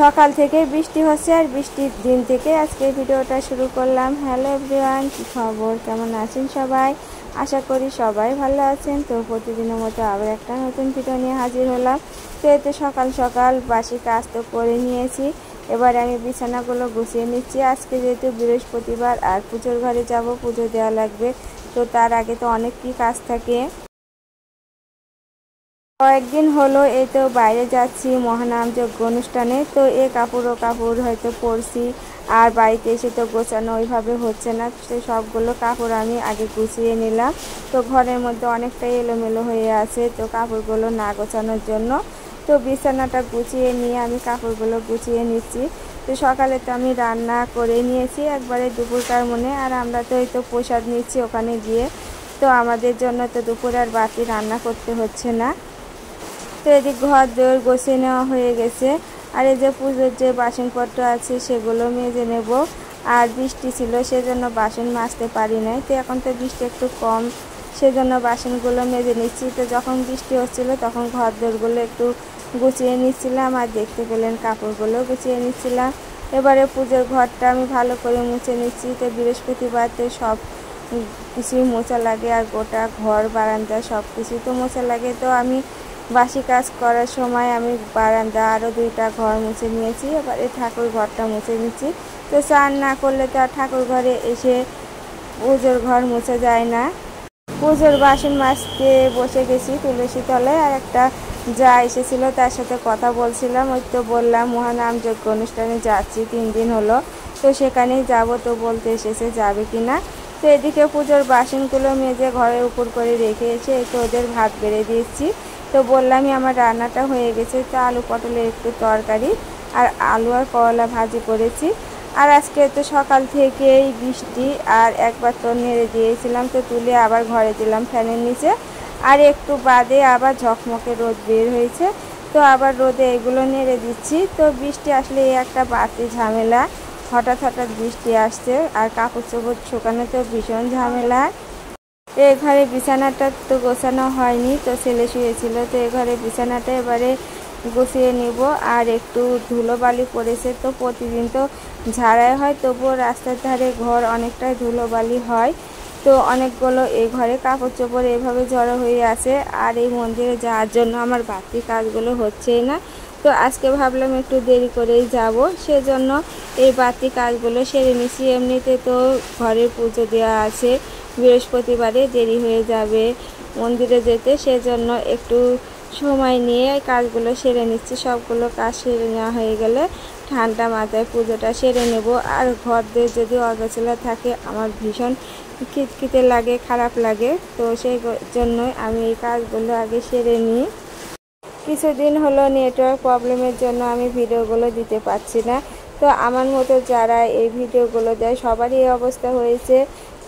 সকাল থেকে বৃষ্টি হচ্ছে আর বৃষ্টির দিন থেকে আজকে ভিডিওটা শুরু করলাম। হ্যালো এভরিওয়ান, কি খবর, কেমন আছেন সবাই? আশা করি সবাই ভালো আছেন। তো প্রতিদিনের মতো আবার একটা নতুন ভিডিও নিয়ে হাজির হলাম। তো এতে সকাল সকাল বাসি কাজ তো করে নিয়েছি, এবার আমি বিছানাগুলো গুছিয়ে নিচ্ছি। আজকে যেহেতু বৃহস্পতিবার আর পুজোর ঘরে যাব, পুজো দেওয়া লাগবে, তো তার আগে তো অনেক কি কাজ থাকে। কয়েকদিন হলো এই তো বাইরে যাচ্ছি মহানাম যজ্ঞ অনুষ্ঠানে, তো এ কাপড় ও কাপড় হয়তো পরছি, আর বাড়িতে এসে তো গোছানো ওইভাবে হচ্ছে না। সে সবগুলো কাপড় আমি আগে গুছিয়ে নিলাম। তো ঘরের মধ্যে অনেকটাই এলোমেলো হয়ে আছে, তো কাপড়গুলো না গোছানোর জন্য তো বিছানাটা গুছিয়ে নিয়ে আমি কাপড়গুলো গুছিয়ে নিচ্ছি। তো সকালে তো আমি রান্না করে নিয়েছি একবারে দুপুরকার মনে, আর আমরা তো এই তো প্রসাদ নিচ্ছি ওখানে গিয়ে, তো আমাদের জন্য তো দুপুর আর বাড়তি রান্না করতে হচ্ছে না। তো এদিক ঘর দৌড় গোছিয়ে নেওয়া হয়ে গেছে, আর এই যে পুজোর যে বাসনপত্র আছে সেগুলো মেজে নেব। আর বৃষ্টি ছিল সেজন্য বাসন মাজতে পারি নাই, তো এখন তো বৃষ্টি একটু কম, সেজন্য বাসনগুলো মেজে নিচ্ছি। তো যখন বৃষ্টি হচ্ছিল তখন ঘর দৌড়গুলো একটু গুছিয়ে নিচ্ছিলাম, আর দেখতে পেলেন কাপড়গুলো গুছিয়ে নিচ্ছিলাম। এবারে পুজোর ঘরটা আমি ভালো করে মুছে নিচ্ছি। তো বৃহস্পতিবারতে সব কিছুই মোছা লাগে, আর গোটা ঘর বারান্দা সব কিছুই তো মোছা লাগে। তো আমি বাসি কাজ করার সময় আমি বারান্দা আরও 2টা ঘর মুছে নিয়েছি, এবারে ঠাকুর ঘরটা মুছে নিচ্ছি। তো স্নান না করলে তো আর ঠাকুর ঘরে এসে পুজোর ঘর মুছে যায় না। পুজোর বাসন মাজতে বসে গেছি তুলসী তলায়, আর একটা যা এসেছিল তার সাথে কথা বলছিলাম। ওই তো বললাম মহানাম যজ্ঞ অনুষ্ঠানে যাচ্ছি, 3 দিন হলো, তো সেখানেই যাব। তো বলতে এসেছে যাবে কি না। তো এদিকে পুজোর বাসনগুলো মেজে ঘরের উপর করে রেখে এসে একটু ওদের ভাত বেড়ে দিয়েছি। তো বললামই আমার রান্নাটা হয়ে গেছে। তো আলু পটলের একটু তরকারি আর আলু আর করলা ভাজি করেছি। আর আজকে তো সকাল থেকেই বৃষ্টি, আর একবার তো নেড়ে দিয়েছিলাম, তো তুলে আবার ঘরে দিলাম ফ্যানের নিচে। আর একটু বাদে আবার ঝকমকে রোদ বের হয়েছে, তো আবার রোদে এগুলো নেড়ে দিচ্ছি। তো বৃষ্টি আসলে এই একটা বাড়তি ঝামেলা, হঠাৎ হঠাৎ বৃষ্টি আসছে, আর কাপড় চোপড় শুকানো তো ভীষণ ঝামেলা। এ ঘরে বিছানাটা তো গোছানো হয়নি, তো ছেলে শুয়েছিল, তো এ ঘরে বিছানাটা এবারে গুছিয়ে নিব। আর একটু ধুলোবালি পড়েছে, তো প্রতিদিন তো ঝাড়াই হয়, তবুও রাস্তার ধারে ঘর অনেকটাই ধুলোবালি হয়। তো অনেকগুলো এই ঘরে কাপড় চোপড় এভাবে জড়ো হয়ে আছে, আর এই মন্দিরে যাওয়ার জন্য আমার বাড়তি কাজগুলো হচ্ছেই না। তো আজকে ভাবলাম একটু দেরি করেই যাব, সেজন্য এই বাড়তি কাজগুলো সেরে নিচ্ছি। এমনিতে তো ঘরের পুজো দেওয়া আছে, বৃহস্পতিবারে দেরি হয়ে যাবে মন্দিরে যেতে, সেজন্য একটু সময় নিয়ে কাজগুলো সেরে নিচ্ছি। সবগুলো কাজ সেরে নেওয়া হয়ে গেলে ঠান্ডা মাথায় পুজোটা সেরে নেব। আর ঘর দিয়ে যদি অগোছালো থাকে আমার ভীষণ খিটখিটে লাগে, খারাপ লাগে, তো সেই জন্যই আমি এই কাজগুলো আগে সেরে নিই। কিছুদিন হলো নেটওয়ার্ক প্রবলেমের জন্য আমি ভিডিওগুলো দিতে পারছি না। তো আমার মতো যারা এই ভিডিওগুলো দেয় সবারই এই অবস্থা হয়েছে।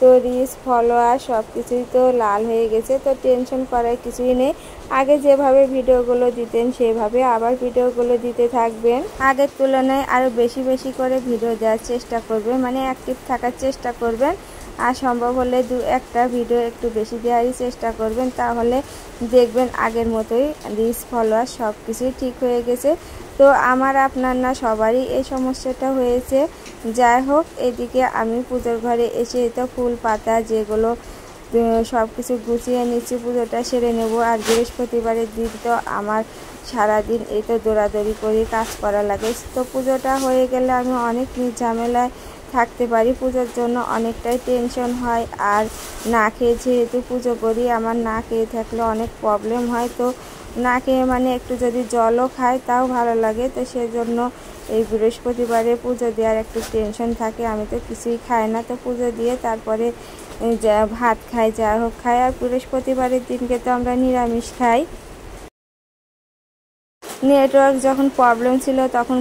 তো রিচ ফলোয়ার সব কিছুই তো লাল হয়ে গেছে, তো টেনশন করার কিছুই নেই। আগে যেভাবে ভিডিওগুলো দিতেন সেভাবে আবার ভিডিওগুলো দিতে থাকবেন। আগের তুলনায় আরও বেশি বেশি করে ভিডিও দেওয়ার চেষ্টা করবেন, মানে অ্যাক্টিভ থাকার চেষ্টা করবেন। আর সম্ভব হলে 2-1টা ভিডিও একটু বেশি দেওয়ারই চেষ্টা করবেন, তাহলে দেখবেন আগের মতোই রিচ ফলোয়ার সব কিছুই ঠিক হয়ে গেছে। তো আমার আপনার না সবারই এই সমস্যাটা হয়েছে। যাই হোক, এদিকে আমি পুজোর ঘরে এসে তো ফুল পাতা যেগুলো সব কিছু গুছিয়ে নিচ্ছি, পুজোটা সেরে নেব। আর বৃহস্পতিবারের দিন তো আমার সারাদিন এই তো দৌড়াদৌড়ি করে কাজ করা লাগে। তো পুজোটা হয়ে গেলে আমি অনেক ঝামেলায় থাকতে পারি, পুজোর জন্য অনেকটাই টেনশন হয়। আর না খেয়ে যেহেতু পুজো করি, আমার না খেয়ে থাকলে অনেক প্রবলেম হয়। তো না খেয়ে মানে একটু যদি জলও খাই তাও ভালো লাগে। তো সেজন্য এই বৃহস্পতিবারে পুজো দেওয়ার একটু টেনশন থাকে। আমি তো কিছুই খাই না, তো পুজো দিয়ে তারপরে যা ভাত খাই, যা হোক খাই। আর বৃহস্পতিবারের দিনকে তো আমরা নিরামিষ খাই। নেটওয়ার্ক যখন প্রবলেম ছিল তখন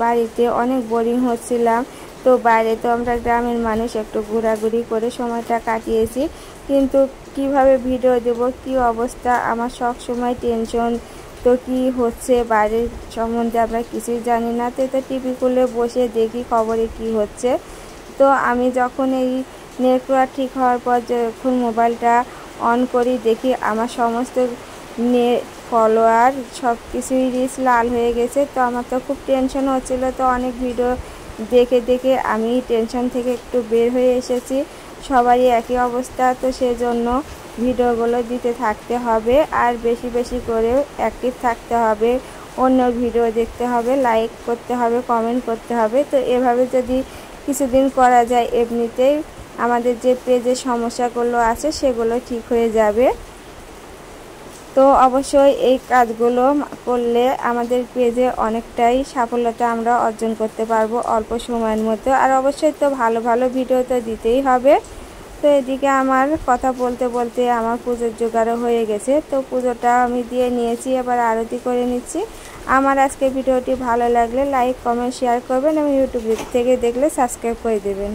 বাড়িতে অনেক বোরিং হচ্ছিলাম, তো বাইরে তো আমরা গ্রামের মানুষ একটু ঘোরাঘুরি করে সময়টা কাটিয়েছি। কিন্তু কিভাবে ভিডিও দেব, কি অবস্থা, আমার সব সময় টেনশন। তো কি হচ্ছে বাইরের সম্বন্ধে আমরা কিছুই জানি না। তো টিভি খুলে বসে দেখি খবরে কি হচ্ছে। তো আমি যখন এই নেটওয়ার্ক ঠিক হওয়ার পর যখন মোবাইলটা অন করি, দেখি আমার সমস্ত ফলোয়ার সব কিছুই রিচ লাল হয়ে গেছে। তো আমার তো খুব টেনশন হচ্ছিলো, তো অনেক ভিডিও দেখে দেখে আমি টেনশন থেকে একটু বের হয়ে এসেছি। সবারই একই অবস্থা, তো সেজন্য ভিডিওগুলো দিতে থাকতে হবে আর বেশি বেশি করে অ্যাক্টিভ থাকতে হবে, অন্য ভিডিও দেখতে হবে, লাইক করতে হবে, কমেন্ট করতে হবে। তো এভাবে যদি কিছুদিন করা যায় এমনিতেই আমাদের যে পেজের সমস্যাগুলো আছে সেগুলো ঠিক হয়ে যাবে। তো অবশ্যই এই কাজগুলো করলে আমাদের পেজে অনেকটাই সাফল্যতা আমরা অর্জন করতে পারবো অল্প সময়ের মধ্যে। আর অবশ্যই তো ভালো ভালো ভিডিও তো দিতেই হবে। তো এদিকে আমার কথা বলতে বলতে আমার পুজোর জোগাড়ও হয়ে গেছে। তো পুজোটা আমি দিয়ে নিয়েছি, এবার আরতি করে নিচ্ছি। আমার আজকে ভিডিওটি ভালো লাগলে লাইক কমেন্ট শেয়ার করবেন এবং ইউটিউব থেকে দেখলে সাবস্ক্রাইব করে দেবেন।